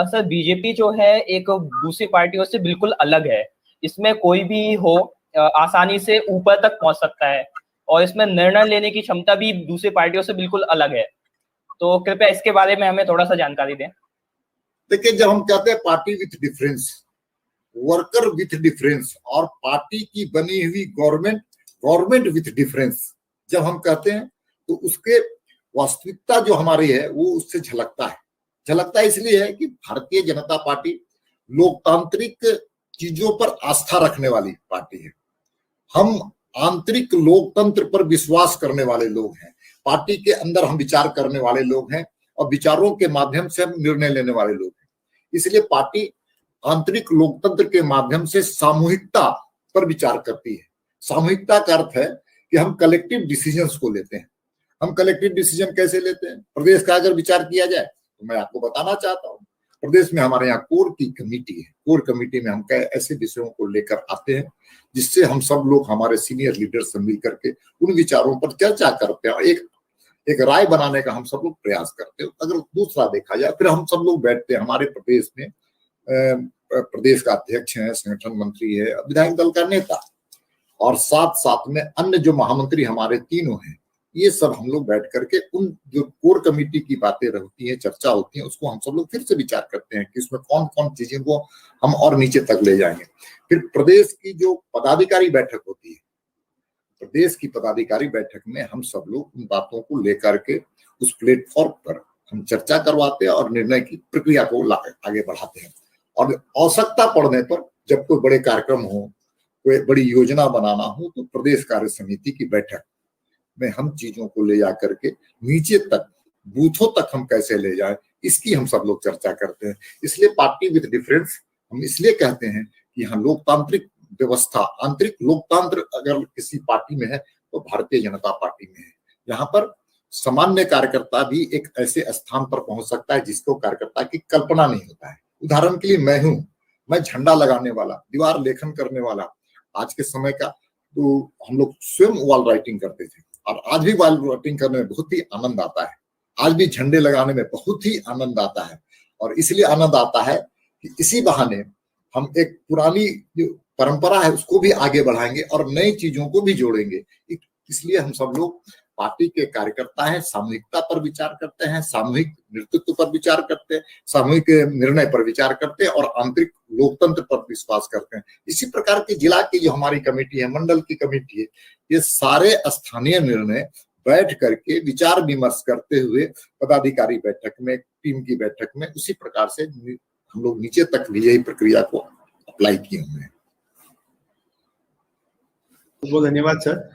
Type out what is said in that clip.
Sir BJP जो है एक दूसरी पार्टियों से बिल्कुल अलग है। इसमें कोई भी हो आसानी से ऊपर तक पहुंच सकता है और इसमें निर्णय लेने की क्षमता भी दूसरी पार्टियों से बिल्कुल अलग है। तो कृपया इसके बारे में हमें थोड़ा सा जानकारी दें। देखिए, जब हम कहते हैं party with difference, worker with difference और पार्टी की बनी हुई गवर्नमेंट विथ डिफरेंस जब हम कहते हैं तो उसके वास्तविकता जो हमारी है वो उससे झलकता है इसलिए है कि भारतीय जनता पार्टी लोकतांत्रिक चीजों पर आस्था रखने वाली पार्टी है। हम आंतरिक लोकतंत्र पर विश्वास करने वाले लोग हैं। पार्टी के अंदर हम विचार करने वाले लोग हैं और विचारों के माध्यम से हम निर्णय लेने वाले लोग हैं। इसलिए पार्टी आंतरिक लोकतंत्र के माध्यम से सामूहिकता पर विचार करती है। सामूहिकता का अर्थ है कि हम कलेक्टिव डिसीजंस को लेते हैं। हम कलेक्टिव डिसीजन कैसे लेते हैं? प्रदेश का अगर विचार किया जाए तो मैं आपको बताना चाहता हूँ, प्रदेश में हमारे यहाँ कोर की कमेटी है। कोर कमेटी में हम ऐसे विषयों को लेकर आते हैं जिससे हम सब लोग हमारे सीनियर लीडर से मिल करके उन विचारों पर चर्चा करते हैं। एक राय बनाने का हम सब लोग प्रयास करते हैं। अगर दूसरा देखा जाए, फिर हम सब लोग बैठते हैं। हमारे प्रदेश में प्रदेश का अध्यक्ष है, संगठन मंत्री है, विधायक दल का नेता और साथ साथ में अन्य जो महामंत्री हमारे तीनों हैं, ये सब हम लोग बैठ करके उन जो कोर कमेटी की बातें रहती हैं, चर्चा होती है, उसको हम सब लोग फिर से विचार करते हैं कि उसमें कौन कौन चीजें को हम और नीचे तक ले जाएंगे। फिर प्रदेश की जो पदाधिकारी बैठक होती है, प्रदेश की पदाधिकारी बैठक में हम सब लोग उन बातों को लेकर के उस प्लेटफॉर्म पर हम चर्चा करवाते हैं और निर्णय की प्रक्रिया को आगे बढ़ाते हैं। और आवश्यकता पड़ने पर जब कोई बड़े कार्यक्रम हो, कोई बड़ी योजना बनाना हो, तो प्रदेश कार्य समिति की बैठक में हम चीजों को ले जा करके नीचे तक, बूथों तक हम कैसे ले जाए, इसकी हम सब लोग चर्चा करते हैं। इसलिए पार्टी विद डिफरेंस हम इसलिए कहते हैं कि यहाँ लोकतांत्रिक व्यवस्था, आंतरिक लोकतंत्र अगर किसी पार्टी में है तो भारतीय जनता पार्टी में है। यहाँ पर सामान्य कार्यकर्ता भी एक ऐसे स्थान पर पहुंच सकता है जिसको कार्यकर्ता की कल्पना नहीं होता है। उदाहरण के लिए मैं झंडा लगाने वाला, दीवार लेखन करने वाला। आज के समय का तो हम लोग स्वयं वॉल राइटिंग करते थे और आज भी वॉल राइटिंग करने में बहुत ही आनंद आता है। आज भी झंडे लगाने में बहुत ही आनंद आता है और इसलिए आनंद आता है कि इसी बहाने हम एक पुरानी जो परंपरा है उसको भी आगे बढ़ाएंगे और नई चीजों को भी जोड़ेंगे। इसलिए हम सब लोग पार्टी के कार्यकर्ता हैं, सामूहिकता पर विचार करते हैं, सामूहिक नेतृत्व पर विचार करते हैं, सामूहिक निर्णय पर विचार करते हैं और आंतरिक लोकतंत्र पर विश्वास करते हैं। इसी प्रकार की जिला की जो हमारी कमेटी है, मंडल की कमेटी है, ये सारे स्थानीय निर्णय बैठ करके विचार विमर्श करते हुए पदाधिकारी बैठक में, टीम की बैठक में, उसी प्रकार से हम लोग नीचे तक भी यही प्रक्रिया को अप्लाई किए हुए हैं। बहुत धन्यवाद सर।